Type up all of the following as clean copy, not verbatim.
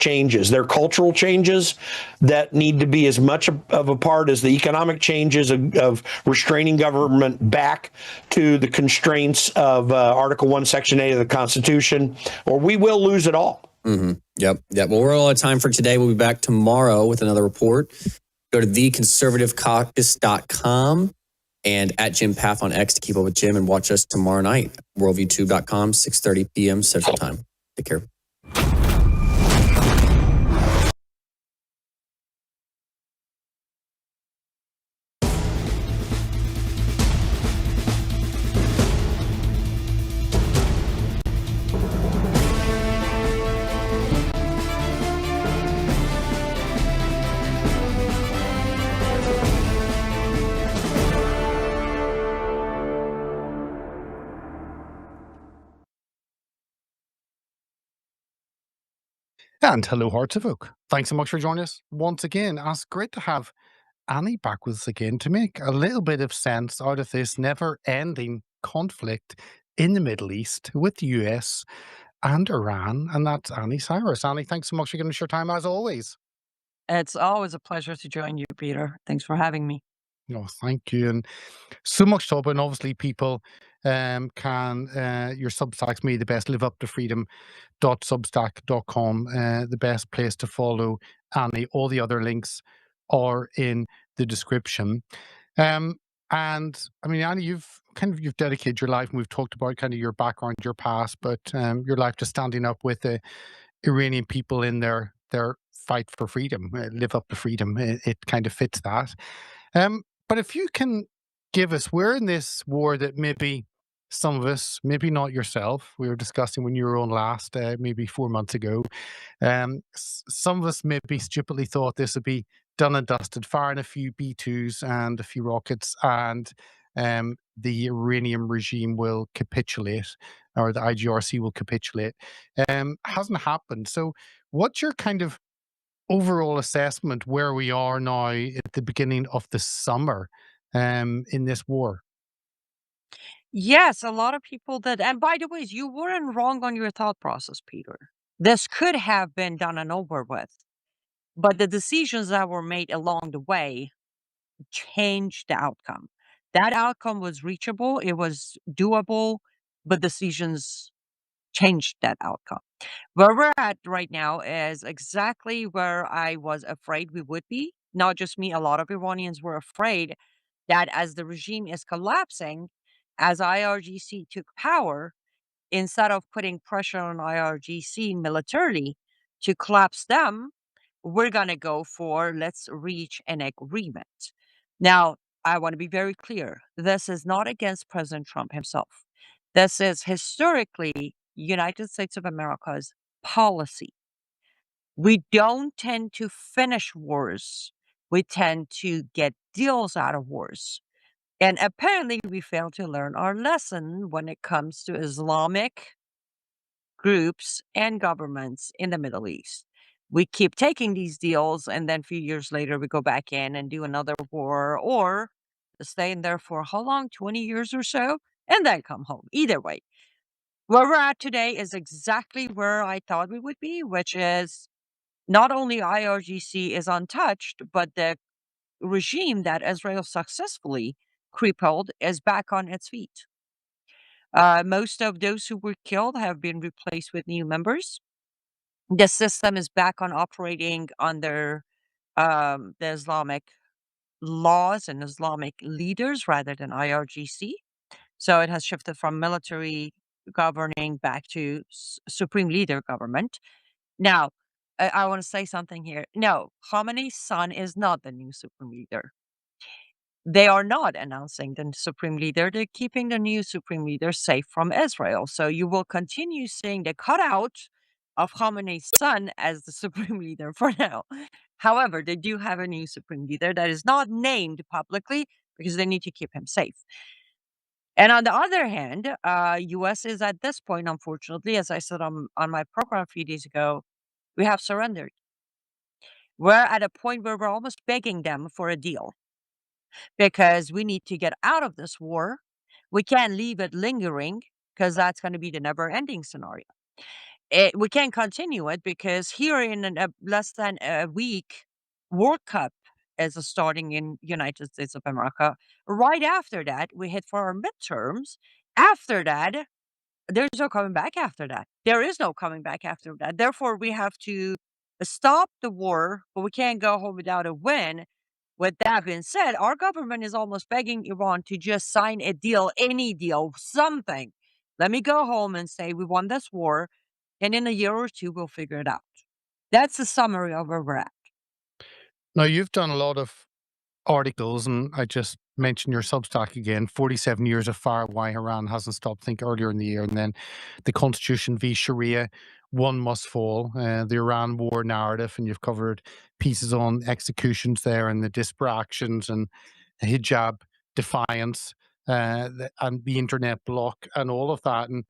changes. They're cultural changes that need to be as much of a part as the economic changes of restraining government back to the constraints of Article 1, Section 8 of the Constitution, or we will lose it all. Mm-hmm. Yep. Well, we're all out of time for today. We'll be back tomorrow with another report. Go to theconservativecaucus.com and at Jim Path on X to keep up with Jim, and watch us tomorrow night, worldviewtube.com, 6:30 p.m. Central Time. Take care. And hello, Hearts of Oak. Thanks so much for joining us once again. It's great to have Anni back with us again to make a little bit of sense out of this never-ending conflict in the Middle East with the US and Iran, and that's Anni Cyrus. Anni, thanks so much for giving us your time as always. It's always a pleasure to join you, Peter. Thanks for having me. No, thank you. And so much to open. Obviously, people your Substack's me the best, liveuptofreedom.substack.com, the best place to follow Anni. All the other links are in the description. And I mean, Anni, you've dedicated your life, and we've talked about kind of your background, your past, but your life to standing up with the Iranian people in their fight for freedom, live up to freedom. It kind of fits that. But if you can give us, we're in this war that maybe some of us, maybe not yourself, we were discussing when you were on last, maybe 4 months ago, some of us maybe stupidly thought this would be done and dusted, firing a few B-2s and a few rockets, and the Iranian regime will capitulate, or the IGRC will capitulate. Hasn't happened. So what's your kind of overall assessment where we are now at the beginning of the summer in this war? Yes, a lot of people did. And by the way, you weren't wrong on your thought process, Peter. This could have been done and over with, but the decisions that were made along the way changed the outcome. That outcome was reachable, it was doable, but decisions changed that outcome. Where we're at right now is exactly where I was afraid we would be. Not just me, a lot of Iranians were afraid that as the regime is collapsing, as IRGC took power, instead of putting pressure on IRGC militarily to collapse them, we're going to go for let's reach an agreement. Now, I want to be very clear. This is not against President Trump himself. This is historically United States of America's policy. We don't tend to finish wars. We tend to get deals out of wars. And apparently we failed to learn our lesson when it comes to Islamic groups and governments in the Middle East. We keep taking these deals, and then a few years later we go back in and do another war, or stay in there for how long, 20 years or so, and then come home. Either way, where we're at today is exactly where I thought we would be, which is not only IRGC is untouched, but the regime that Israel successfully crippled is back on its feet. Most of those who were killed have been replaced with new members. The system is back on operating under the Islamic laws and Islamic leaders rather than IRGC. So it has shifted from military governing back to supreme leader government. Now, I want to say something here. No, Khamenei's son is not the new supreme leader. They are not announcing the supreme leader. They're keeping the new supreme leader safe from Israel. So you will continue seeing the cutout of Khamenei's son as the supreme leader for now. However, they do have a new supreme leader that is not named publicly because they need to keep him safe. And on the other hand, U.S. is at this point, unfortunately, as I said on my program a few days ago, we have surrendered. We're at a point where we're almost begging them for a deal because we need to get out of this war. We can't leave it lingering because that's going to be the never-ending scenario. we can't continue it because here in less than a week, World Cup is starting in United States of America. Right after that, we hit for our midterms. After that, there's no coming back after that. There is no coming back after that. Therefore, we have to stop the war, but we can't go home without a win. With that being said, our government is almost begging Iran to just sign a deal, any deal, something. Let me go home and say we won this war, and in a year or two, we'll figure it out. That's the summary of where we're at. Now, you've done a lot of articles, and I just mentioned your Substack again, 47 years of fire, why Iran hasn't stopped, I think earlier in the year, and then the Constitution v Sharia, one must fall, the Iran war narrative, and you've covered pieces on executions there and the disparate actions and hijab defiance, and the internet block and all of that. And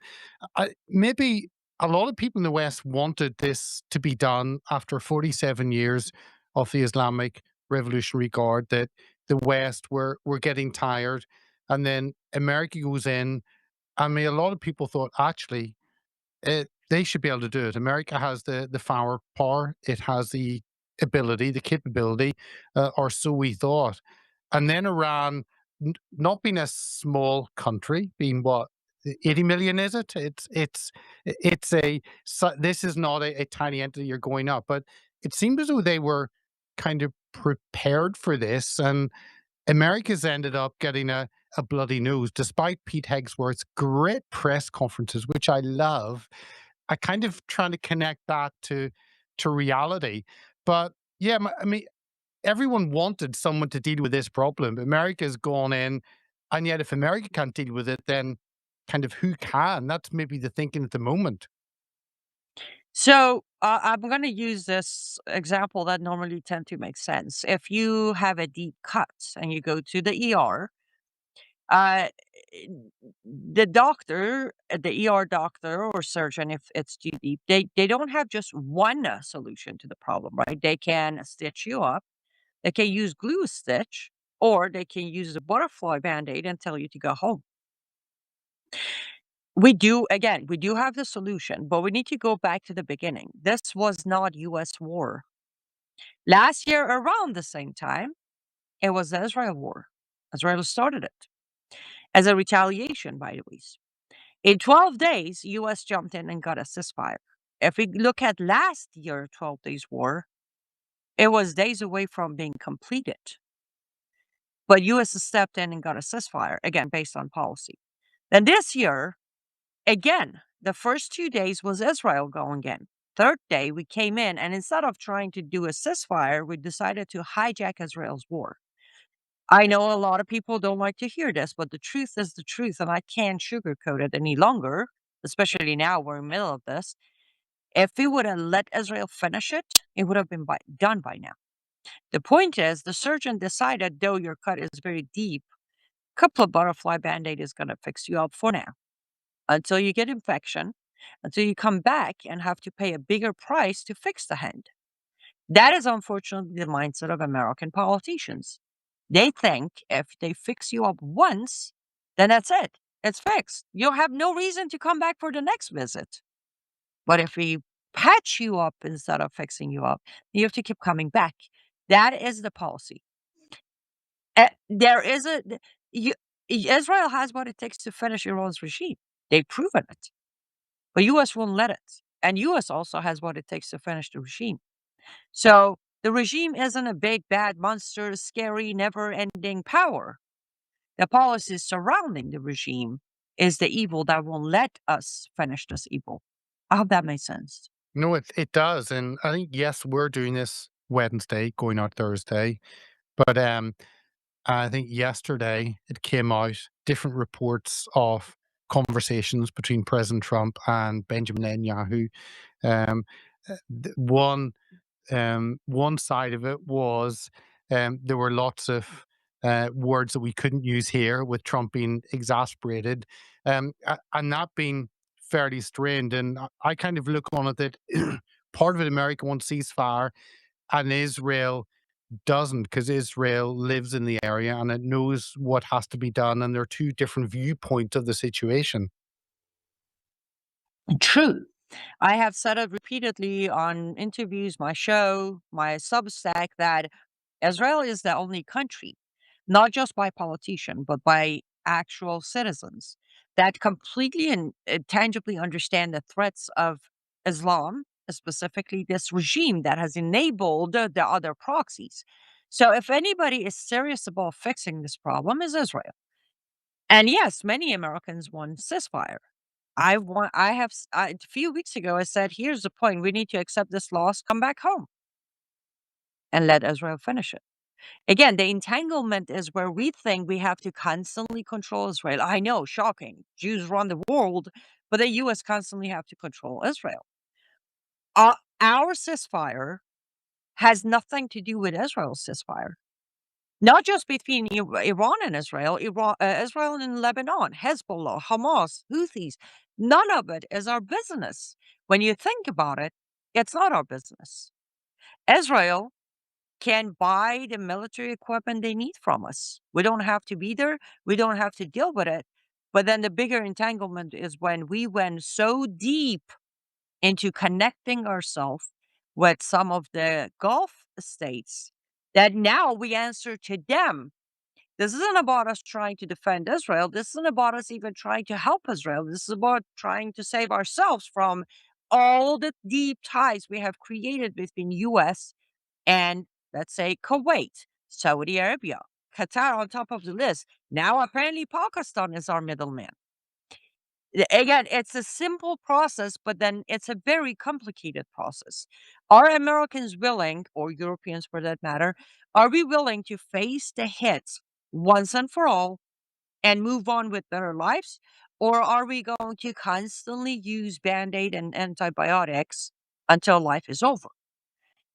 maybe a lot of people in the West wanted this to be done after 47 years of the Islamic Revolutionary Guard, that the West were getting tired. And then America goes in. I mean, a lot of people thought actually they should be able to do it. America has the firepower, it has the ability, the capability, or so we thought. And then Iran, not being a small country, being what, 80 million, is it? It's a this is not a tiny entity you're going up, but it seemed as though they were kind of prepared for this, and America's ended up getting a bloody nose, despite Pete Hegsworth's great press conferences, which I love. I kind of trying to connect that to reality. But yeah, I mean, everyone wanted someone to deal with this problem. America's gone in, and yet if America can't deal with it, then kind of who can? That's maybe the thinking at the moment. So I'm going to use this example that normally tend to make sense. If you have a deep cut and you go to the ER, uh, the doctor, the ER doctor or surgeon, if it's too deep, they don't have just one solution to the problem, right? They can stitch you up, they can use glue stitch, or they can use a butterfly band-aid and tell you to go home. We do, again, we do have the solution, but we need to go back to the beginning. This was not US war. Last year, around the same time, it was the Israel war. Israel started it as a retaliation, by the way. In 12 days, US jumped in and got a ceasefire. If we look at last year, 12 days war, it was days away from being completed. But US stepped in and got a ceasefire, again, based on policy. Then this year, again, the first 2 days was Israel going in. Third day, we came in, and instead of trying to do a ceasefire, we decided to hijack Israel's war. I know a lot of people don't like to hear this, but the truth is the truth, and I can't sugarcoat it any longer, especially now we're in the middle of this. If we would have let Israel finish it, it would have been done by now. The point is, the surgeon decided, though your cut is very deep, a couple of butterfly band-aid is going to fix you up for now. Until you get infection, until you come back and have to pay a bigger price to fix the hand. That is unfortunately the mindset of American politicians. They think if they fix you up once, then that's it. It's fixed. You'll have no reason to come back for the next visit. But if we patch you up instead of fixing you up, you have to keep coming back. That is the policy. There is Israel has what it takes to finish Iran's regime. They've proven it. But US won't let it. And US also has what it takes to finish the regime. So the regime isn't a big, bad monster, scary, never-ending power. The policies surrounding the regime is the evil that won't let us finish this evil. I hope that makes sense. No, it does. And I think, yes, we're doing this Wednesday, going out Thursday. But I think yesterday it came out, different reports of conversations between President Trump and Benjamin Netanyahu. Um, one side of it was there were lots of words that we couldn't use here, with Trump being exasperated, and that being fairly strained. And I kind of look on it that part of it, America wants ceasefire, and Israel doesn't, because Israel lives in the area and it knows what has to be done, and there are two different viewpoints of the situation. True. I have said it repeatedly on interviews, my show, my Substack, that Israel is the only country, not just by politicians, but by actual citizens, that completely and tangibly understand the threats of Islam, specifically this regime that has enabled the other proxies. So, if anybody is serious about fixing this problem, is Israel. And yes, many Americans want ceasefire. A few weeks ago, I said, here's the point. We need to accept this loss, come back home, and let Israel finish it. Again, the entanglement is where we think we have to constantly control Israel. I know, shocking. Jews run the world, but the U.S. constantly have to control Israel. Our ceasefire has nothing to do with Israel's ceasefire. Not just between Iran and Israel, Israel and Lebanon, Hezbollah, Hamas, Houthis. None of it is our business. When you think about it, it's not our business. Israel can buy the military equipment they need from us. We don't have to be there. We don't have to deal with it. But then the bigger entanglement is when we went so deep into connecting ourselves with some of the Gulf states that now we answer to them. This isn't about us trying to defend Israel. This isn't about us even trying to help Israel. This is about trying to save ourselves from all the deep ties we have created between US and, let's say, Kuwait, Saudi Arabia, Qatar on top of the list. Now apparently Pakistan is our middleman. Again, it's a simple process, but then it's a very complicated process. Are Americans willing, or Europeans for that matter, are we willing to face the hits once and for all and move on with better lives? Or are we going to constantly use Band-Aid and antibiotics until life is over?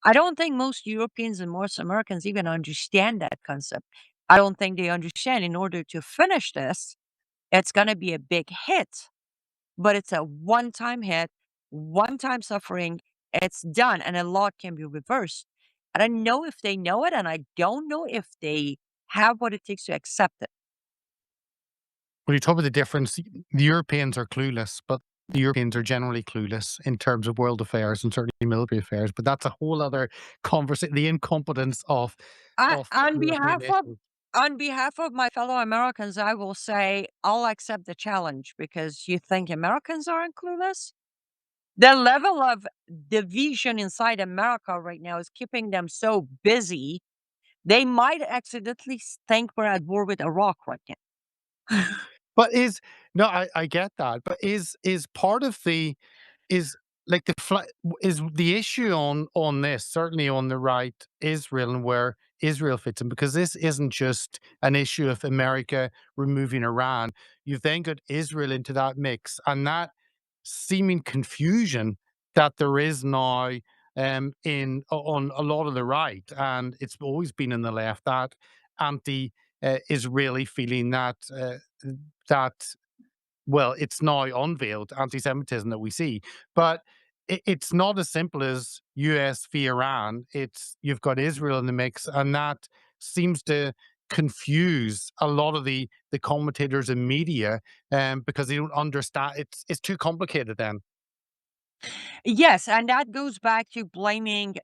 I don't think most Europeans and most Americans even understand that concept. I don't think they understand in order to finish this, it's going to be a big hit, but it's a one time hit, one time suffering. It's done, and a lot can be reversed. I don't know if they know it, and I don't know if they have what it takes to accept it. When you talk about the difference, the Europeans are clueless, but the Europeans are generally clueless in terms of world affairs and certainly military affairs. But that's a whole other conversation. The incompetence of I, on European behalf of nations. on behalf of my fellow Americans, I will say I'll accept the challenge because you think Americans aren't clueless? The level of division inside America right now is keeping them so busy, they might accidentally think we're at war with Iraq right now. But is no, I get that. But is part of the is like is the issue on this, certainly on the right, Israel and where Israel fits in, because this isn't just an issue of America removing Iran. You've then got Israel into that mix, and that seeming confusion that there is now in on a lot of the right, and it's always been in the left, that anti Israeli feeling that well, it's now unveiled anti-Semitism that we see, but it's not as simple as US v Iran. It's you've got Israel in the mix, and that seems to confuse a lot of the commentators and media, because they don't understand. It's too complicated. Then Yes, and that goes back to blaming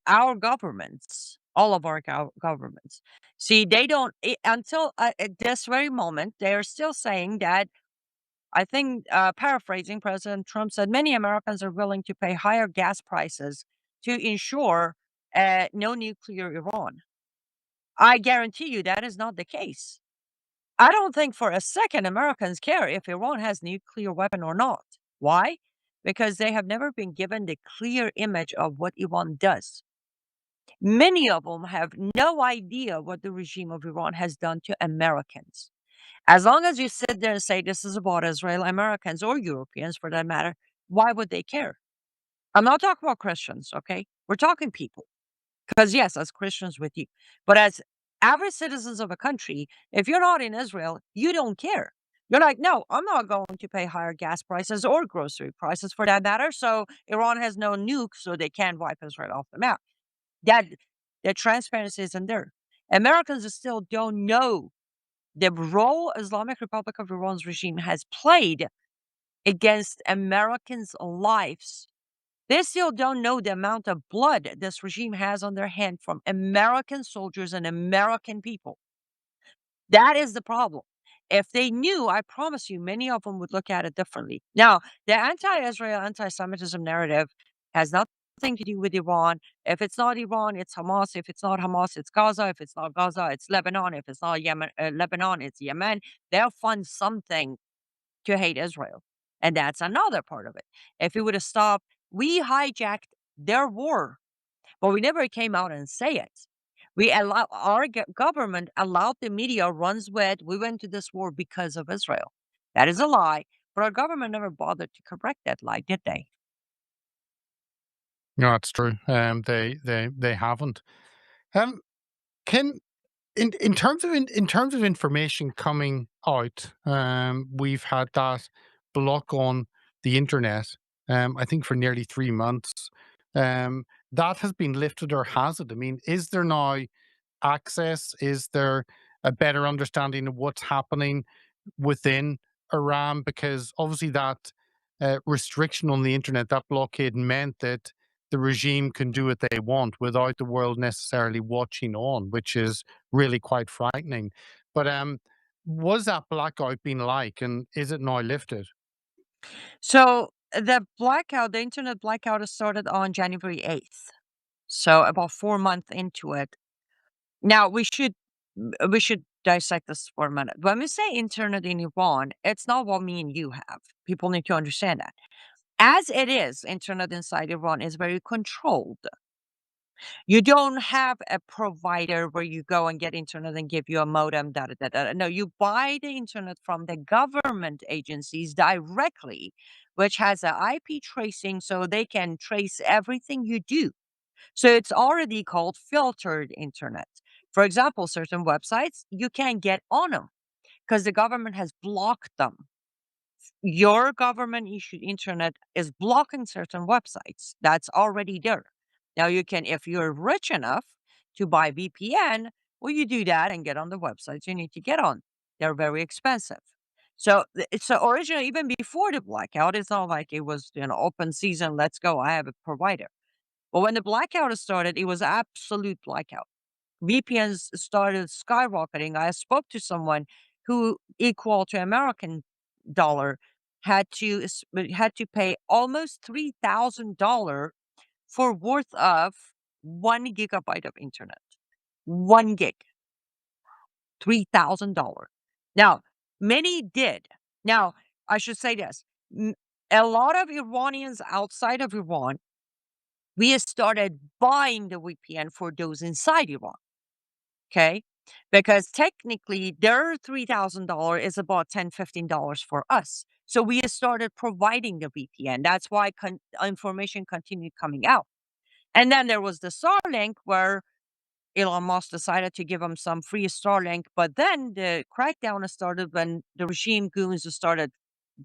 our governments, all of our governments. See, they don't, until at this very moment, they are still saying that. I think, paraphrasing, President Trump said many Americans are willing to pay higher gas prices to ensure no nuclear Iran. I guarantee you that is not the case. I don't think for a second Americans care if Iran has nuclear weapon or not. Why? Because they have never been given the clear image of what Iran does. Many of them have no idea what the regime of Iran has done to Americans. As long as you sit there and say this is about Israel, Americans or Europeans for that matter, why would they care? I'm not talking about Christians, okay? We're talking people. Because, yes, as Christians with you, but as average citizens of a country, if you're not in Israel, you don't care. You're like, no, I'm not going to pay higher gas prices or grocery prices for that matter. So Iran has no nuke, so they can't wipe Israel off the map. That the transparency isn't there. Americans still don't know the role Islamic Republic of Iran's regime has played against Americans' lives. They still don't know the amount of blood this regime has on their hand from American soldiers and American people. That is the problem. If they knew, I promise you, many of them would look at it differently. Now, the anti-Israel, anti-Semitism narrative has nothing to do with Iran. If it's not Iran, it's Hamas. If it's not Hamas, it's Gaza. If it's not Gaza, it's Lebanon. If it's not Yemen, Lebanon, it's Yemen. They'll fund something to hate Israel. And that's another part of it. If we would have stopped, we hijacked their war, but we never came out and say it. Our government allowed the media runs with, we went to this war because of Israel. That is a lie, but our government never bothered to correct that lie, did they? No, that's true. They haven't. Can in terms of information coming out, we've had that block on the internet. I think for nearly 3 months. That has been lifted, or has it? I mean, is there now access? Is there a better understanding of what's happening within Iran? Because obviously that restriction on the internet, that blockade, meant that the regime can do what they want without the world necessarily watching on, which is really quite frightening. But was that blackout been like, and is it now lifted? So the blackout, the internet blackout started on January 8th. So about 4 months into it. Now we should dissect this for a minute. When we say internet in Iran, it's not what me and you have. People need to understand that. As it is, internet inside Iran is very controlled. You don't have a provider where you go and get internet and give you a modem, da da da da. No, you buy the internet from the government agencies directly, which has an IP tracing so they can trace everything you do. So it's already called filtered internet. For example, certain websites, you can't get on them because the government has blocked them. Your government issued internet is blocking certain websites. That's already there. Now you can, if you're rich enough to buy VPN, well, you do that and get on the websites you need to get on. They're very expensive. So it's originally, even before the blackout, it's not like it was open season. Let's go. I have a provider. But when the blackout started, it was absolute blackout. VPNs started skyrocketing. I spoke to someone who, equal to American dollar, had to pay almost $3,000 for worth of 1 gigabyte of internet. 1 gig, $3,000. Now, many did. Now, I should say this: a lot of Iranians outside of Iran, we started buying the VPN for those inside Iran. Okay. Because technically their $3,000 is about $10, $15 for us. So we started providing the VPN. That's why information continued coming out. And then there was the Starlink where Elon Musk decided to give them some free Starlink. But then the crackdown started when the regime goons started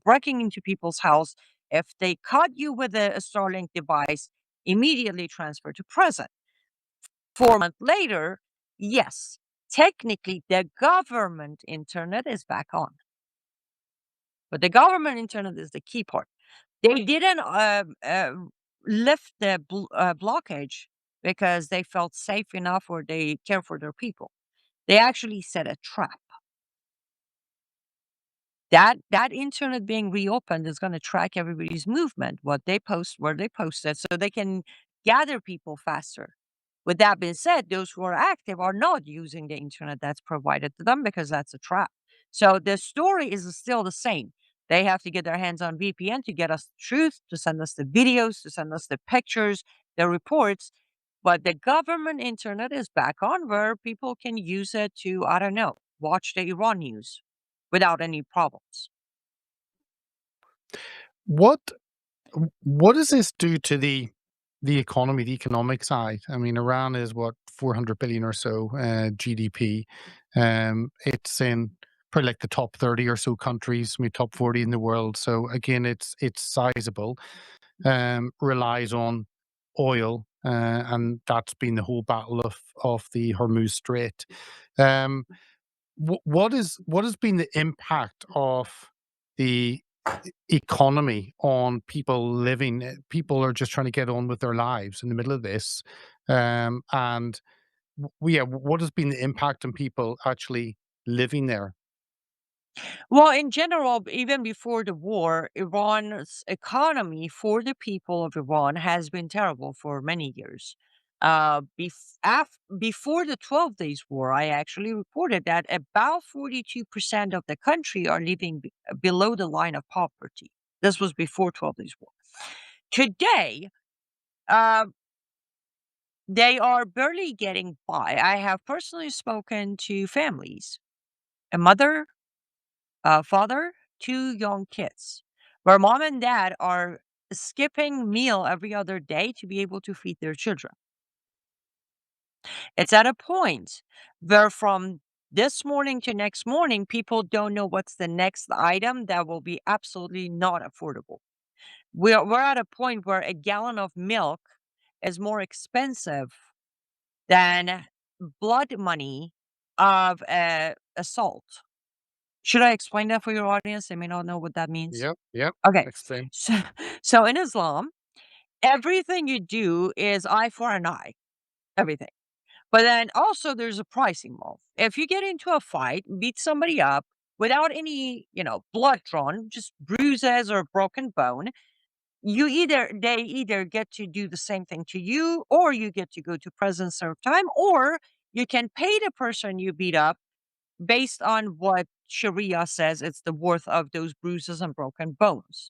breaking into people's house. If they caught you with a Starlink device, immediately transfer to prison. 4 months later, yes, technically the government internet is back on. But the government internet is the key part. They didn't lift the blockage because they felt safe enough or they care for their people. They actually set a trap. That internet being reopened is going to track everybody's movement, what they post, where they post it, so they can gather people faster. With that being said, those who are active are not using the internet that's provided to them because that's a trap. So the story is still the same. They have to get their hands on VPN to get us the truth, to send us the videos, to send us the pictures, the reports. But the government internet is back on where people can use it to, I don't know, watch the Iran news without any problems. What what does this do to the economy, the economic side? I mean, Iran is what, 400 billion or so GDP. It's in probably like the top 30 or so countries, maybe top 40 in the world. So again, it's sizable. Relies on oil, and that's been the whole battle of the Hormuz Strait. What has been the impact of the economy on people living. People are just trying to get on with their lives in the middle of this, and yeah, what has been the impact on people actually living there? Well, in general, even before the war, Iran's economy for the people of Iran has been terrible for many years. Before the 12 Days War, I actually reported that about 42% of the country are living below the line of poverty. This was before 12 Days War. Today, uh, they are barely getting by. I have personally spoken to families, a mother, father, two young kids, where mom and dad are skipping meal every other day to be able to feed their children. It's at a point where from this morning to next morning, people don't know what's the next item that will be absolutely not affordable. We're at a point where a gallon of milk is more expensive than blood money of a salt. Should I explain that for your audience? They may not know what that means. Yep, yep. Okay. Explain. So, so in Islam, everything you do is eye for an eye, everything. But then also there's a pricing model. If you get into a fight, beat somebody up without any, blood drawn, just bruises or broken bone, they either get to do the same thing to you, or you get to go to prison, serve time, or you can pay the person you beat up based on what Sharia says it's the worth of those bruises and broken bones.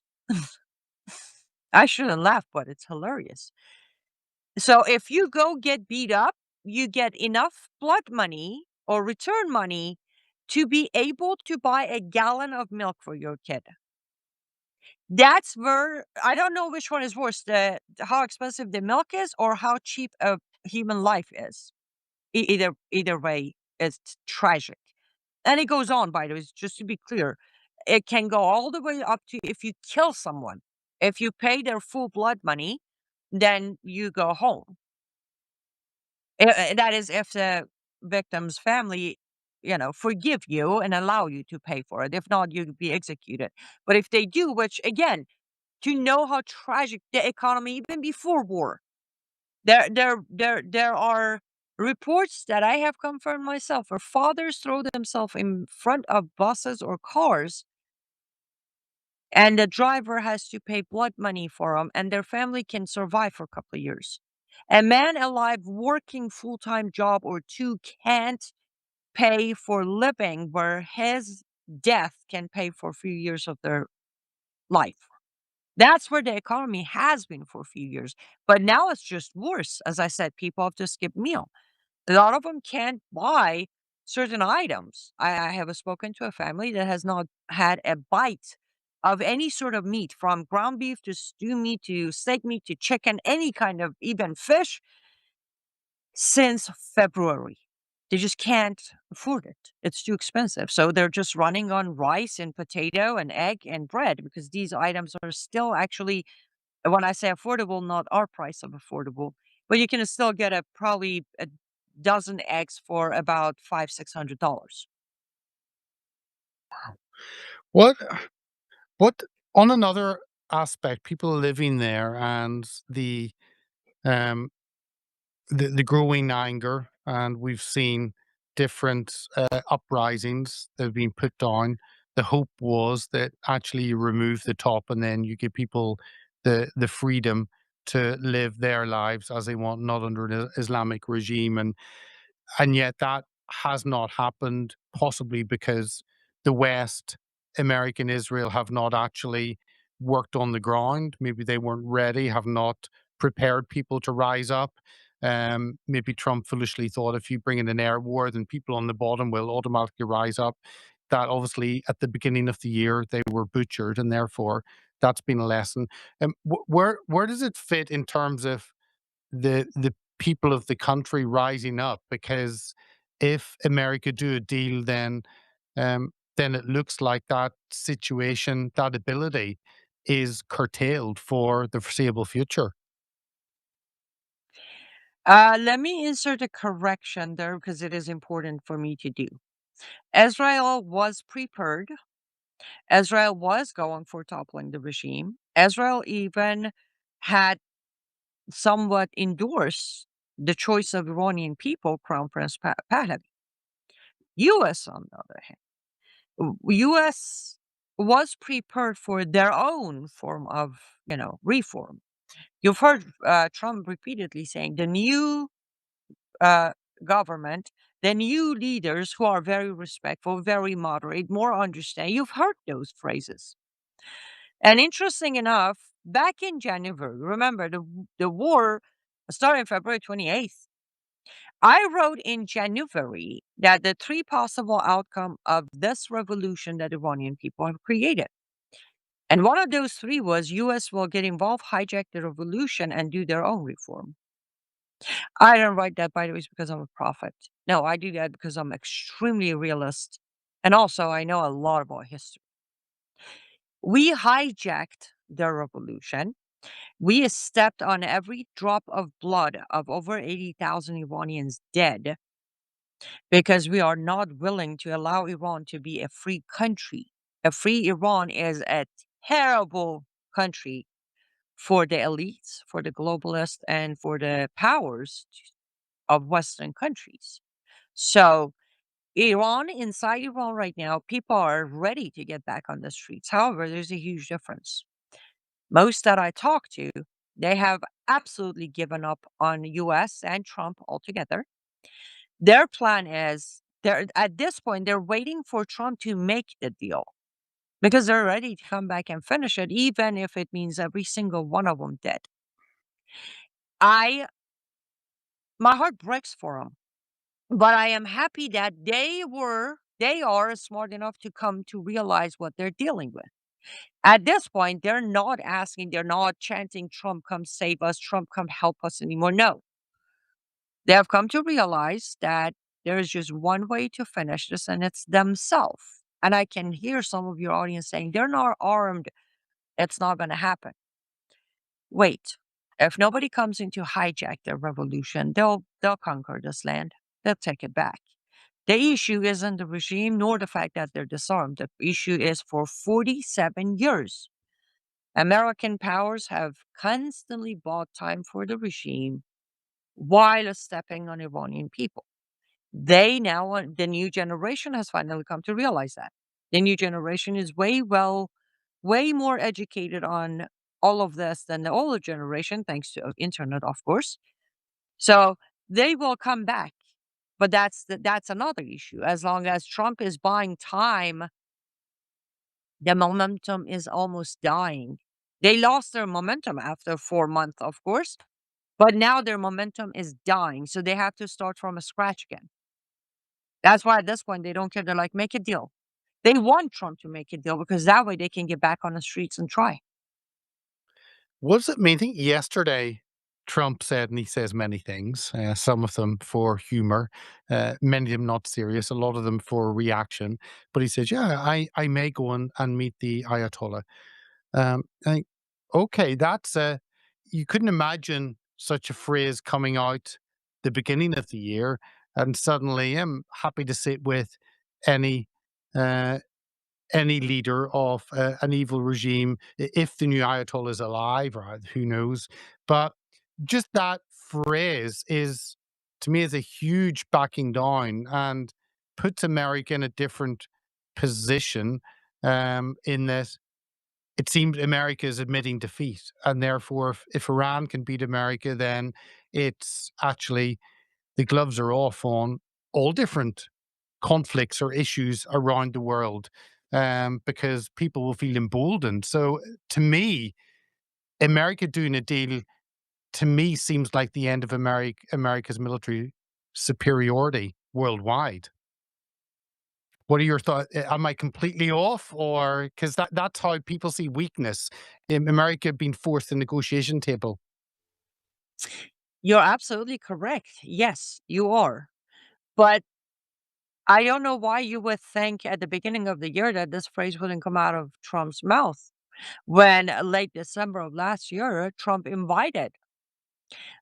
I shouldn't laugh, but it's hilarious. So if you go get beat up, you get enough blood money or return money to be able to buy a gallon of milk for your kid. That's where I don't know which one is worse, how expensive the milk is or how cheap a human life is. Either way, it's tragic. And it goes on, by the way, just to be clear. It can go all the way up to if you kill someone. If you pay their full blood money, then you go home. That is if the victim's family, forgive you and allow you to pay for it. If not, you'd be executed. But if they do, which again, to know how tragic the economy even before war, there are reports that I have confirmed myself where fathers throw themselves in front of buses or cars and the driver has to pay blood money for them and their family can survive for a couple of years. A man alive working full-time job or two can't pay for living where his death can pay for a few years of their life. That's where the economy has been for a few years. But now it's just worse. As I said, people have to skip meal. A lot of them can't buy certain items. I have spoken to a family that has not had a bite of any sort of meat, from ground beef to stew meat to steak meat to chicken, any kind of even fish, since February. They just can't afford it. It's too expensive. So they're just running on rice and potato and egg and bread because these items are still actually, when I say affordable, not our price of affordable, but you can still get probably a dozen eggs for about $500-$600. What what on another aspect, people living there and um the growing anger, and we've seen different uprisings that have been put down. The hope was that actually you remove the top and then you give people the freedom to live their lives as they want, not under an Islamic regime, and yet that has not happened, possibly because the West, America and Israel, have not actually worked on the ground. Maybe they weren't ready, have not prepared people to rise up. Maybe Trump foolishly thought if you bring in an air war, then people on the bottom will automatically rise up. That obviously at the beginning of the year they were butchered, and therefore that's been a lesson. Where does it fit in terms of the people of the country rising up? Because if America do a deal, then it looks like that situation, that ability, is curtailed for the foreseeable future. Let me insert a correction there because it is important for me to do. Israel was prepared Israel was going for toppling the regime. Israel even had somewhat endorsed the choice of Iranian people, Crown Prince Pahlavi. U.S., on the other hand, U.S. was prepared for their own form of, reform. You've heard Trump repeatedly saying the new uh, government, the new leaders who are very respectful, very moderate, more understanding. You've heard those phrases. And interesting enough, back in January, remember the war started February 28th. I wrote in January that the three possible outcomes of this revolution that Iranian people have created. And one of those three was US will get involved, hijack the revolution, and do their own reform. I don't write that, by the way, because I'm a prophet. No, I do that because I'm extremely realist. And also, I know a lot about history. We hijacked the revolution. We stepped on every drop of blood of over 80,000 Iranians dead because we are not willing to allow Iran to be a free country. A free Iran is a terrible country for the elites, for the globalists, and for the powers of Western countries. So, inside Iran right now, people are ready to get back on the streets. However, there's a huge difference. Most that I talk to, they have absolutely given up on US and Trump altogether. Their plan is they're at this point they're waiting for Trump to make the deal because they're ready to come back and finish it, even if it means every single one of them dead. My heart breaks for them, but I am happy that they are smart enough to come to realize what they're dealing with. At this point, they're not chanting, Trump, come save us, Trump, come help us anymore. No, they have come to realize that there is just one way to finish this, and it's themselves. And I can hear some of your audience saying, they're not armed. It's not going to happen. Wait, if nobody comes in to hijack the revolution, they'll conquer this land. They'll take it back. The issue isn't the regime nor the fact that they're disarmed. The issue is for 47 years. American powers have constantly bought time for the regime while stepping on Iranian people. The new generation has finally come to realize that. The new generation is way more educated on all of this than the older generation, thanks to internet, of course. So they will come back. But that's another issue. As long as Trump is buying time, the momentum is almost dying. They lost their momentum after 4 months, of course, but now their momentum is dying. So they have to start from a scratch again. That's why at this point they don't care. They're like, make a deal. They want Trump to make a deal because that way they can get back on the streets and try. Was it I think yesterday Trump said, and he says many things, some of them for humor, many of them not serious, a lot of them for reaction. But he says, yeah, I may go and meet the Ayatollah. I think, okay, that's you couldn't imagine such a phrase coming out the beginning of the year, and suddenly I'm happy to sit with any uh, any leader of an evil regime, if the new Ayatollah is alive, or who knows. But just that phrase is, to me, is a huge backing down and puts America in a different position, in that it seems America is admitting defeat. And therefore, if Iran can beat America, then it's actually the gloves are off on all different conflicts or issues around the world, because people will feel emboldened. So to me, America doing a deal, to me, seems like the end of America's military superiority worldwide. What are your thoughts? Am I completely off, or because that's how people see weakness in America being forced to the negotiation table? You're absolutely correct. Yes, you are. But I don't know why you would think at the beginning of the year that this phrase wouldn't come out of Trump's mouth when late December of last year, Trump invited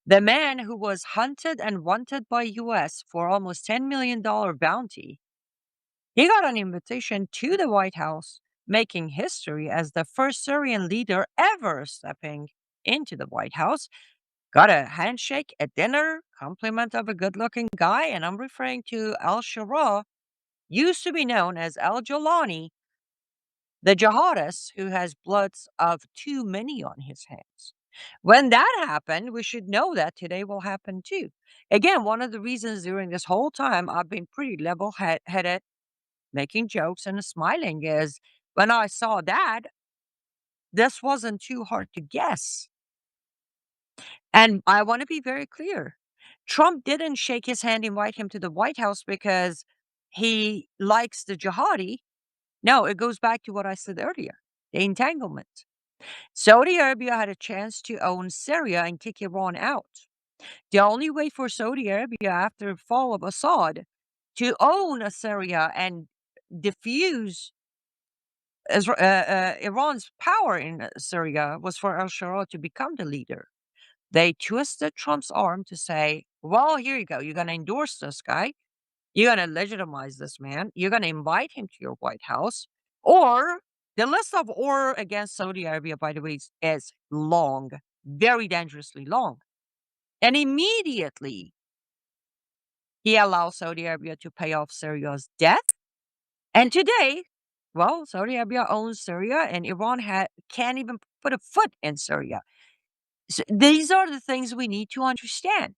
the man who was hunted and wanted by US for almost $10 million bounty. He got an invitation to the White House, making history as the first Syrian leader ever stepping into the White House. Got a handshake at dinner, compliment of a good-looking guy, and I'm referring to al-Shura, used to be known as al-Jolani, the jihadist who has bloods of too many on his hands. When that happened, we should know that today will happen too. Again, one of the reasons during this whole time I've been pretty level-headed, making jokes and smiling is when I saw that, this wasn't too hard to guess. And I want to be very clear. Trump didn't shake his hand, invite him to the White House because he likes the jihadi. No, it goes back to what I said earlier, the entanglement. Saudi Arabia had a chance to own Syria and kick Iran out. The only way for Saudi Arabia after the fall of Assad to own Syria and diffuse Iran's power in Syria was for al-Shura to become the leader. They twisted Trump's arm to say, well, here you go. You're going to endorse this guy. You're going to legitimize this man. You're going to invite him to your White House. Or the list of or against Saudi Arabia, by the way, is long, very dangerously long. And immediately, he allows Saudi Arabia to pay off Syria's debt. And today, well, Saudi Arabia owns Syria and Iran can't even put a foot in Syria. So these are the things we need to understand.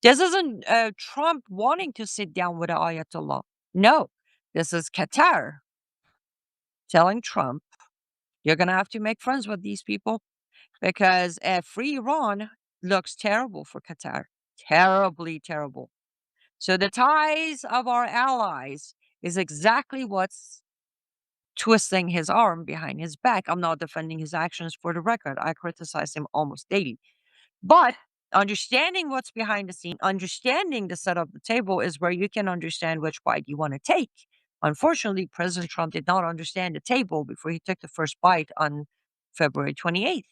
This isn't Trump wanting to sit down with the Ayatollah. No, this is Qatar telling Trump, you're going to have to make friends with these people because a free Iran looks terrible for Qatar. Terribly terrible. So the ties of our allies is exactly what's twisting his arm behind his back. I'm not defending his actions for the record. I criticize him almost daily. But understanding what's behind the scene, understanding the set of the table is where you can understand which bite you want to take. Unfortunately, President Trump did not understand the table before he took the first bite on February 28th.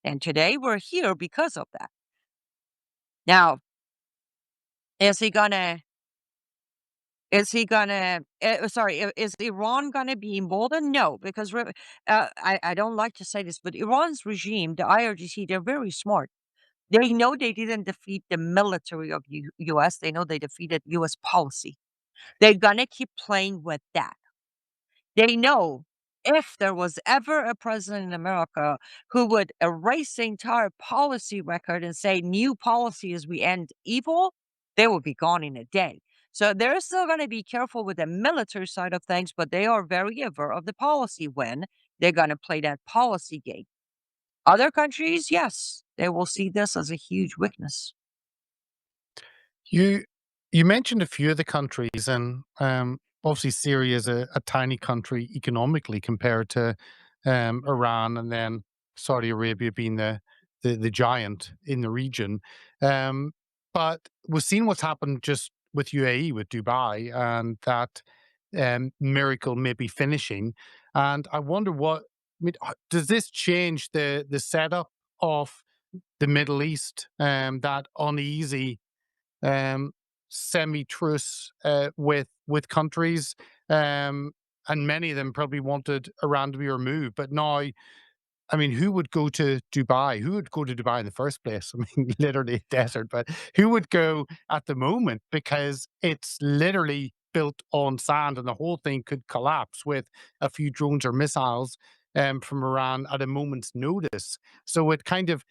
And today we're here because of that. Now, is Iran gonna be emboldened? No, because I don't like to say this, but Iran's regime, the IRGC, they're very smart. They know they didn't defeat the military of U.S. They know they defeated U.S. policy. They're gonna keep playing with that. They know if there was ever a president in America who would erase the entire policy record and say new policy is we end evil, they would be gone in a day. So they're still going to be careful with the military side of things, but they are very aware of the policy when they're going to play that policy game. Other countries, yes, they will see this as a huge weakness. You mentioned a few of the countries, and obviously Syria is a tiny country economically compared to Iran, and then Saudi Arabia being the giant in the region. But we've seen what's happened just with UAE, with Dubai, and that miracle maybe finishing. And I wonder does this change the setup of the Middle East, that uneasy semi-truce with countries, and many of them probably wanted Iran to be removed. But now, I mean, who would go to Dubai? Who would go to Dubai in the first place? I mean, literally a desert, but who would go at the moment? Because it's literally built on sand and the whole thing could collapse with a few drones or missiles from Iran at a moment's notice. So it kind of,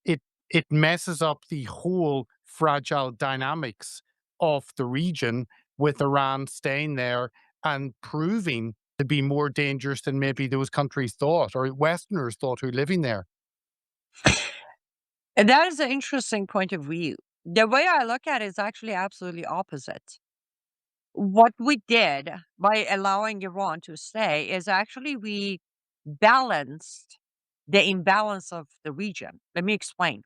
it messes up the whole fragile dynamics of the region, with Iran staying there and proving to be more dangerous than maybe those countries thought, or Westerners thought, who are living there. And that is an interesting point of view. The way I look at it is actually absolutely opposite. What we did by allowing Iran to stay is actually we balanced the imbalance of the region. Let me explain.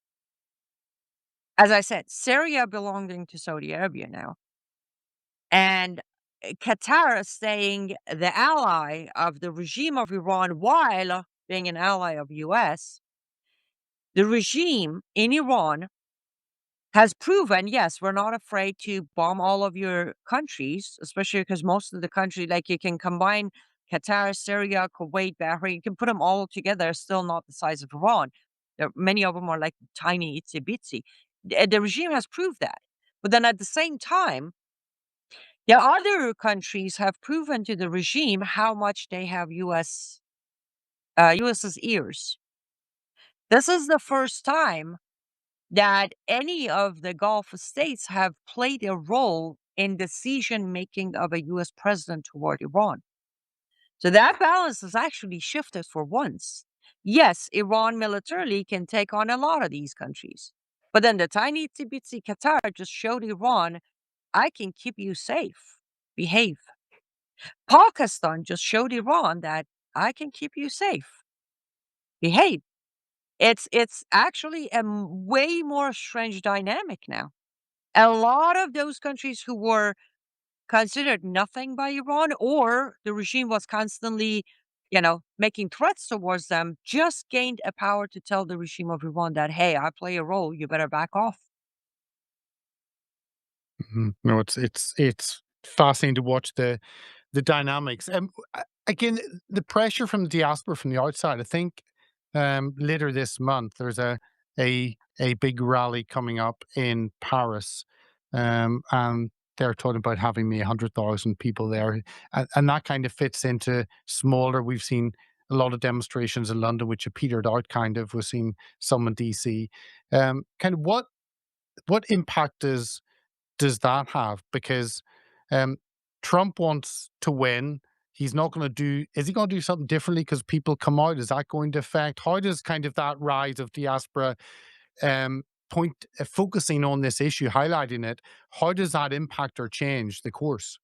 As I said, Syria belonging to Saudi Arabia now. And Qatar is staying the ally of the regime of Iran while being an ally of US. The regime in Iran has proven, yes, we're not afraid to bomb all of your countries, especially because most of the country, like you can combine Qatar, Syria, Kuwait, Bahrain. You can put them all together, still not the size of Iran. Many of them are like tiny, itsy bitsy. The regime has proved that. But then at the same time, the other countries have proven to the regime how much they have US's ears. This is the first time that any of the Gulf states have played a role in decision making of a US president toward Iran. So that balance has actually shifted for once. Yes, Iran militarily can take on a lot of these countries. But then the tiny itsy bitsy Qatar just showed Iran, I can keep you safe. Behave. Pakistan just showed Iran that I can keep you safe. Behave. It's actually a way more strange dynamic now. A lot of those countries who were considered nothing by Iran, or the regime was constantly, making threats towards them, just gained a power to tell the regime of Iran that, hey, I play a role, you better back off. No, it's fascinating to watch the dynamics. Again, the pressure from the diaspora from the outside. I think later this month there's a big rally coming up in Paris, and they're talking about having 100,000 people there, and that kind of fits into smaller. We've seen a lot of demonstrations in London, which have petered out. Kind of, we've seen some in DC. Kind of what impact does that have? Because Trump wants to win. He's not going to do, is he going to do something differently because people come out? Is that going to affect? How does kind of that rise of diaspora focusing on this issue, highlighting it, how does that impact or change the course?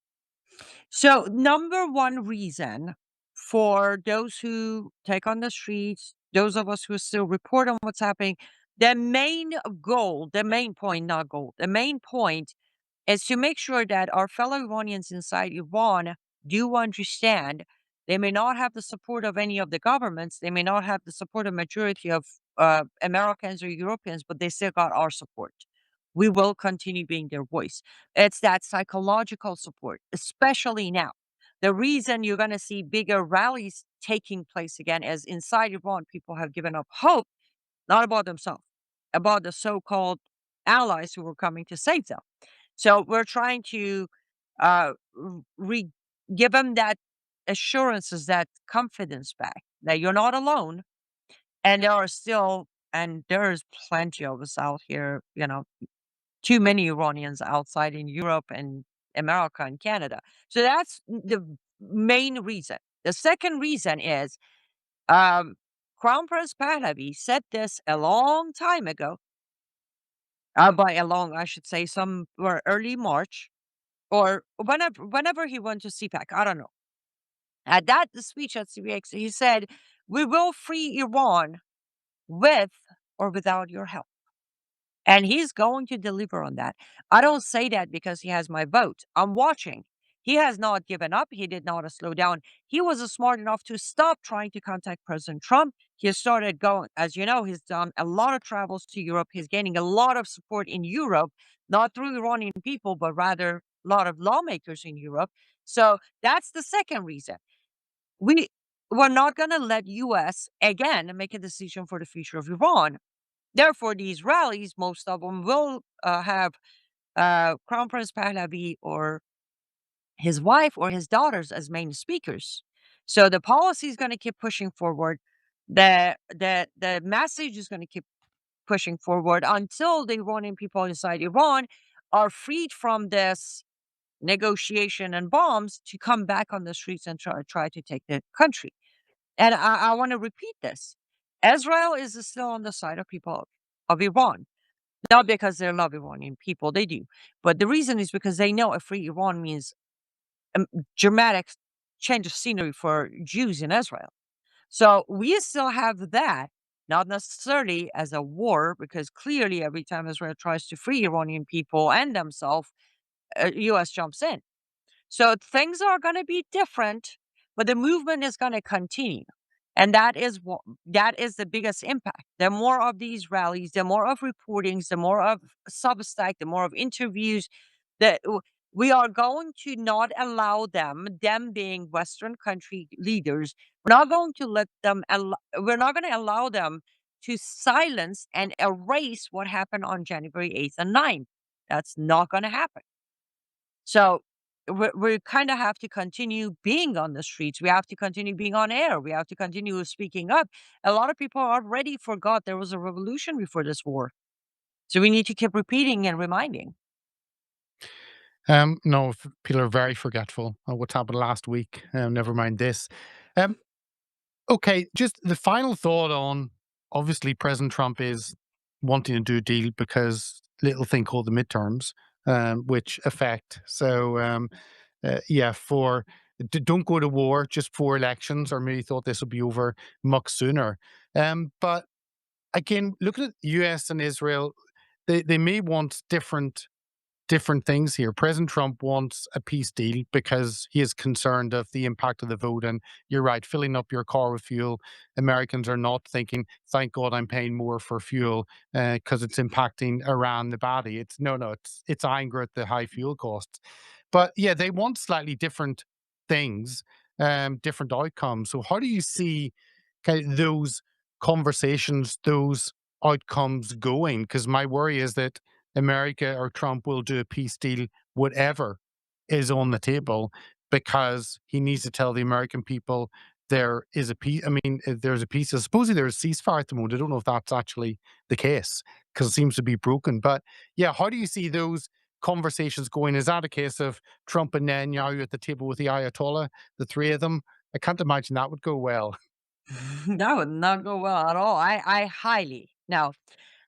So, number one reason for those who take on the streets, those of us who still report on what's happening, the main goal, the main point, not goal, the main point is to make sure that our fellow Iranians inside Iran do understand they may not have the support of any of the governments, they may not have the support of majority of Americans or Europeans, but they still got our support. We will continue being their voice. It's that psychological support, especially now. The reason you're going to see bigger rallies taking place again is inside Iran, people have given up hope, not about themselves, about the so called allies who were coming to save them. So we're trying to uh, give them that assurances, that confidence back that you're not alone. And there's plenty of us out here, too many Iranians outside in Europe and America and Canada. So that's the main reason. The second reason is um, Crown Prince Pahlavi said this a long time ago. By a long, I should say, some were early March or whenever he went to CPAC. I don't know. At that speech at CPAC, he said, "We will free Iran with or without your help." And he's going to deliver on that. I don't say that because he has my vote. I'm watching. He has not given up. He did not slow down. He was smart enough to stop trying to contact President Trump. He started going, as you know, he's done a lot of travels to Europe. He's gaining a lot of support in Europe, not through Iranian people, but rather a lot of lawmakers in Europe. So that's the second reason. We we're not going to let US again make a decision for the future of Iran. Therefore, these rallies, most of them will have Crown Prince Pahlavi or his wife or his daughters as main speakers. So the policy is going to keep pushing forward. The message is going to keep pushing forward until the Iranian people inside Iran are freed from this negotiation and bombs to come back on the streets and try to take the country. And I want to repeat this. Israel is still on the side of people of Iran. Not because they love Iranian people, they do. But the reason is because they know a free Iran means a dramatic change of scenery for Jews in Israel. So we still have that, not necessarily as a war, because clearly every time Israel tries to free Iranian people and themselves, US jumps in. So things are going to be different, but the movement is going to continue. And that is the biggest impact. The more of these rallies, the more of reportings, the more of Substack, the more of interviews, the we are going to not allow them being Western country leaders, we're not going to we're not going to allow them to silence and erase what happened on January 8th and 9th. That's not going to happen. So we kind of have to continue being on the streets. We have to continue being on air. We have to continue speaking up. A lot of people already forgot there was a revolution before this war. So we need to keep repeating and reminding. No, people are very forgetful of what's happened last week. Never mind this. Okay, just the final thought on, obviously President Trump is wanting to do a deal because little thing called the midterms, which affect. So yeah, don't go to war just for elections, or maybe thought this would be over much sooner. But again, looking at US and Israel, they may want different things here. President Trump wants a peace deal because he is concerned of the impact of the vote. And you're right, filling up your car with fuel, Americans are not thinking, thank God I'm paying more for fuel because it's impacting Iran, the body. It's anger at the high fuel costs. But yeah, they want slightly different things, different outcomes. So how do you see kind of those conversations, those outcomes going? Because my worry is that America or Trump will do a peace deal, whatever is on the table, because he needs to tell the American people there is a peace. I mean, there's a peace. Supposedly there's a ceasefire at the moment. I don't know if that's actually the case because it seems to be broken. But yeah, how do you see those conversations going? Is that a case of Trump and Netanyahu at the table with the Ayatollah, the three of them? I can't imagine that would go well. That would not go well at all. I highly now.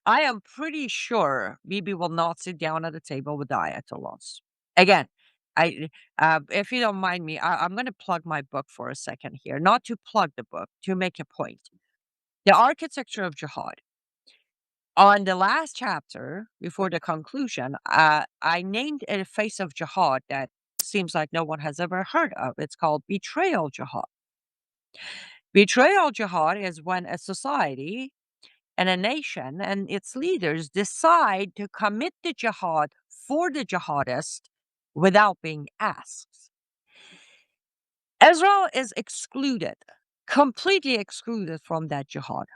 I am pretty sure Bibi will not sit down at the table with the Ayatollahs. Again, if you don't mind me, I'm going to plug my book for a second here. Not to plug the book, to make a point. The Architecture of Jihad. On the last chapter, before the conclusion, I named a face of jihad that seems like no one has ever heard of. It's called betrayal jihad. Betrayal jihad is when a society and a nation and its leaders decide to commit the jihad for the jihadist without being asked. Israel is excluded, completely excluded from that jihad.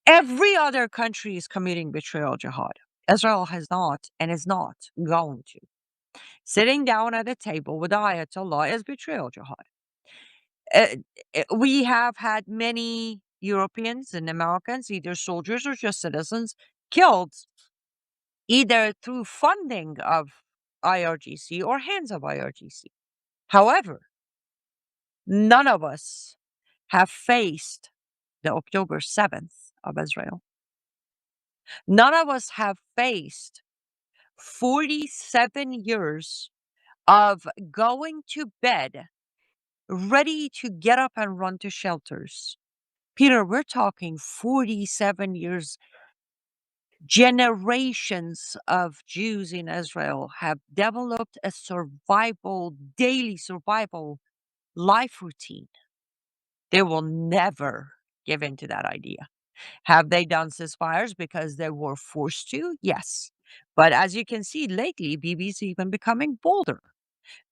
Every other country is committing betrayal jihad. Israel has not and is not going to. Sitting down at a table with the Ayatollah is betrayal jihad. We have had many Europeans and Americans, either soldiers or just citizens, killed either through funding of IRGC or hands of IRGC. However, none of us have faced the October 7th of Israel. None of us have faced 47 years of going to bed ready to get up and run to shelters. Peter, we're talking 47 years. Generations of Jews in Israel have developed a daily survival life routine. They will never give in to that idea. Have they done ceasefires because they were forced to? Yes. But as you can see lately, Bibi's even becoming bolder.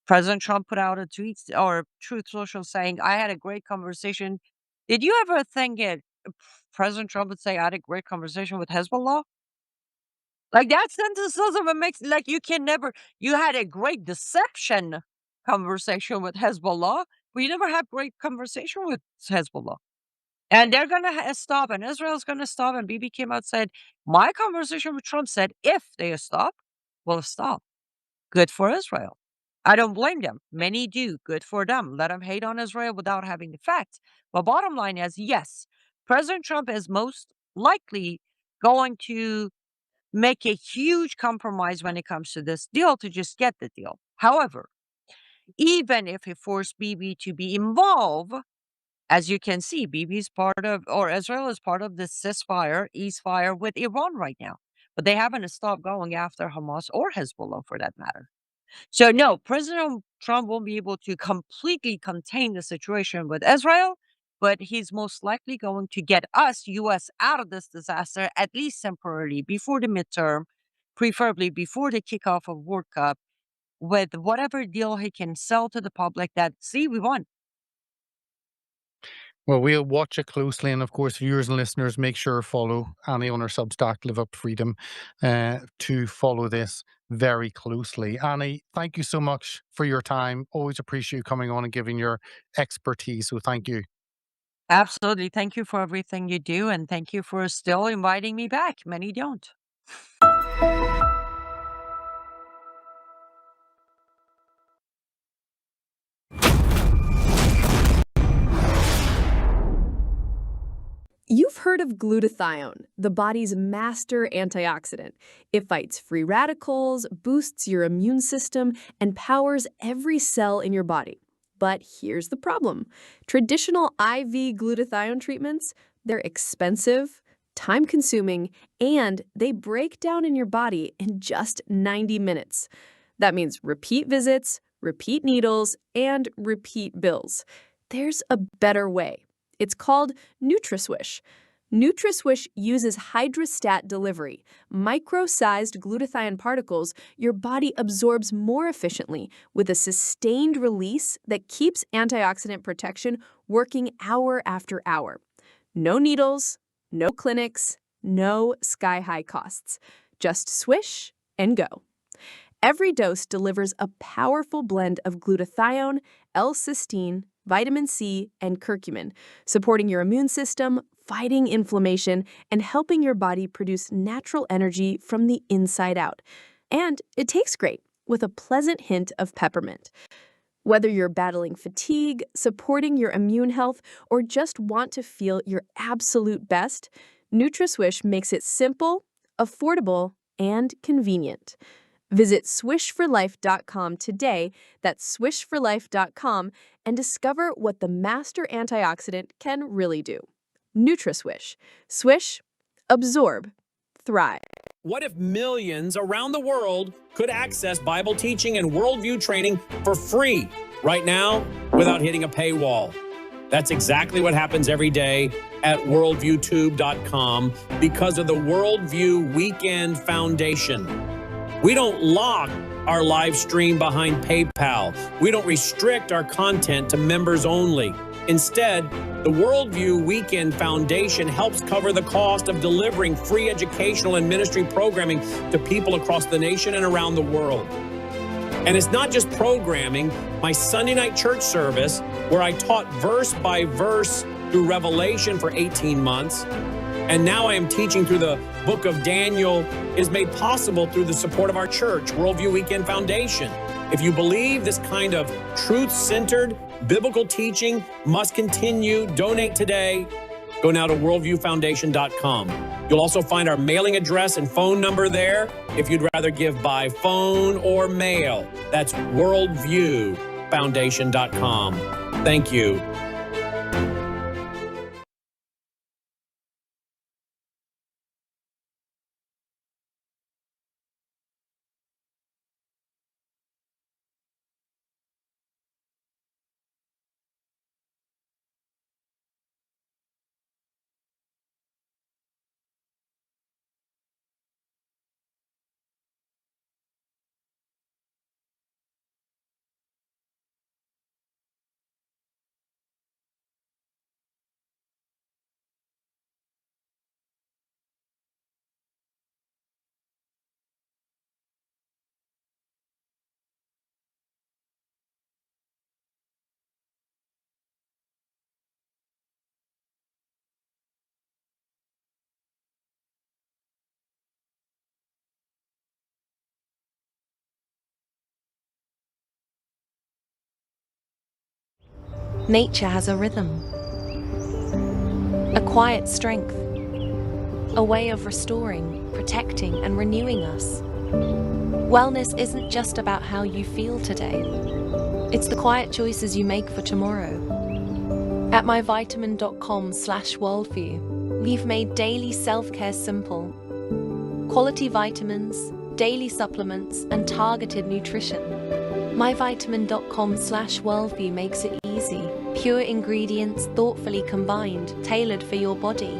President Trump put out a tweet or Truth Social saying, I had a great conversation. Did you ever think President Trump would say, I had a great conversation with Hezbollah? Like that sentence doesn't even make like you had a great deception conversation with Hezbollah, but you never had great conversation with Hezbollah. And they're gonna stop, and Israel's gonna stop. And Bibi came out and said, my conversation with Trump said, if they stop, we'll stop. Good for Israel. I don't blame them. Many do. Good for them. Let them hate on Israel without having the facts. But bottom line is, yes, President Trump is most likely going to make a huge compromise when it comes to this deal to just get the deal. However, even if he forced Bibi to be involved, as you can see, Bibi is part of, or Israel is part of this ceasefire with Iran right now. But they haven't stopped going after Hamas or Hezbollah for that matter. So no, President Trump won't be able to completely contain the situation with Israel, but he's most likely going to get us, U.S., out of this disaster, at least temporarily, before the midterm, preferably before the kickoff of World Cup, with whatever deal he can sell to the public that, see, we won. Well, we'll watch it closely. And of course, viewers and listeners, make sure to follow Anni on her Substack, Live Up Freedom, to follow this very closely. Anni, thank you so much for your time. Always appreciate you coming on and giving your expertise. So thank you. Absolutely. Thank you for everything you do. And thank you for still inviting me back. Many don't. You've heard of glutathione, the body's master antioxidant. It fights free radicals, boosts your immune system, and powers every cell in your body. But here's the problem. Traditional IV glutathione treatments, they're expensive, time-consuming, and they break down in your body in just 90 minutes. That means repeat visits, repeat needles, and repeat bills. There's a better way. It's called NutraSwish. NutraSwish uses hydrostat delivery, micro-sized glutathione particles your body absorbs more efficiently with a sustained release that keeps antioxidant protection working hour after hour. No needles, no clinics, no sky-high costs. Just swish and go. Every dose delivers a powerful blend of glutathione, L-cysteine, vitamin C, and curcumin, supporting your immune system, fighting inflammation, and helping your body produce natural energy from the inside out. And it tastes great, with a pleasant hint of peppermint. Whether you're battling fatigue, supporting your immune health, or just want to feel your absolute best, NutraSwish makes it simple, affordable, and convenient. Visit swishforlife.com today, that's swishforlife.com, and discover what the master antioxidant can really do. NutraSwish. Swish, absorb, thrive. What if millions around the world could access Bible teaching and worldview training for free right now without hitting a paywall? That's exactly what happens every day at worldviewtube.com because of the Worldview Weekend Foundation. We don't lock our live stream behind PayPal. We don't restrict our content to members only. Instead, the Worldview Weekend Foundation helps cover the cost of delivering free educational and ministry programming to people across the nation and around the world. And it's not just programming. My Sunday night church service, where I taught verse by verse through Revelation for 18 months, and now I am teaching through the book of Daniel, is made possible through the support of our church, Worldview Weekend Foundation. If you believe this kind of truth-centered biblical teaching must continue, donate today. Go now to worldviewfoundation.com. You'll also find our mailing address and phone number there if you'd rather give by phone or mail. That's worldviewfoundation.com. Thank you. Nature has a rhythm, a quiet strength, a way of restoring, protecting, and renewing us. Wellness isn't just about how you feel today. It's the quiet choices you make for tomorrow. At myvitamin.com/worldview, we've made daily self-care simple. Quality vitamins, daily supplements, and targeted nutrition. myvitamin.com/worldview makes it easy. Pure ingredients thoughtfully combined, tailored for your body.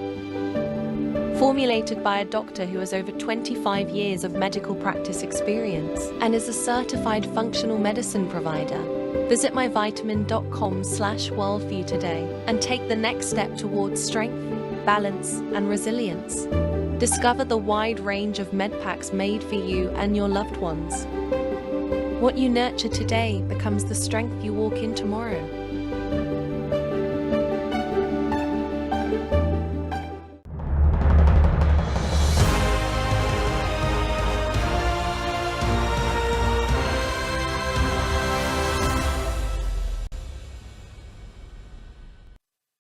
Formulated by a doctor who has over 25 years of medical practice experience and is a certified functional medicine provider. Visit myvitamin.com/worldview today and take the next step towards strength, balance, and resilience. Discover the wide range of med packs made for you and your loved ones. What you nurture today becomes the strength you walk in tomorrow.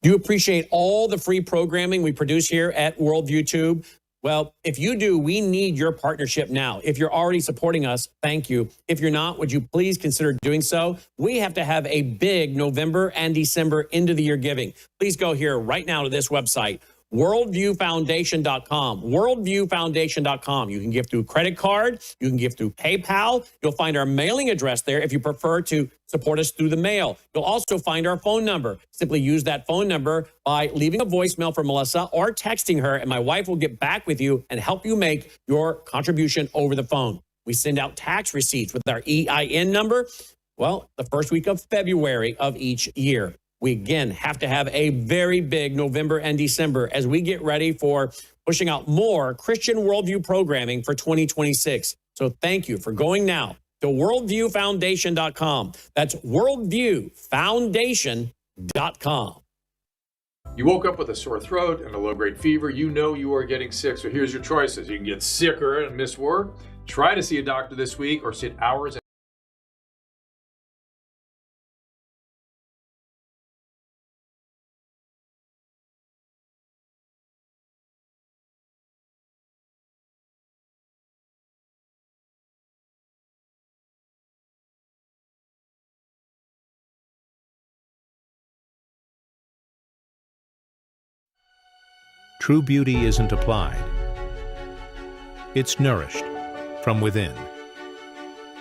Do you appreciate all the free programming we produce here at Worldview Tube? Well, if you do, we need your partnership now. If you're already supporting us, thank you. If you're not, would you please consider doing so? We have to have a big November and December end of the year giving. Please go here right now to this website, worldviewfoundation.com, worldviewfoundation.com. You can give through credit card. You can give through PayPal. You'll find our mailing address there if you prefer to support us through the mail. You'll also find our phone number. Simply use that phone number by leaving a voicemail for Melissa or texting her, and my wife will get back with you and help you make your contribution over the phone. We send out tax receipts with our EIN number, well, the first week of February of each year. We, again, have to have a very big November and December as we get ready for pushing out more Christian worldview programming for 2026. So thank you for going now to worldviewfoundation.com. That's worldviewfoundation.com. You woke up with a sore throat and a low-grade fever. You know you are getting sick, so here's your choices. You can get sicker and miss work. Try to see a doctor this week or sit hours True beauty isn't applied. It's nourished from within.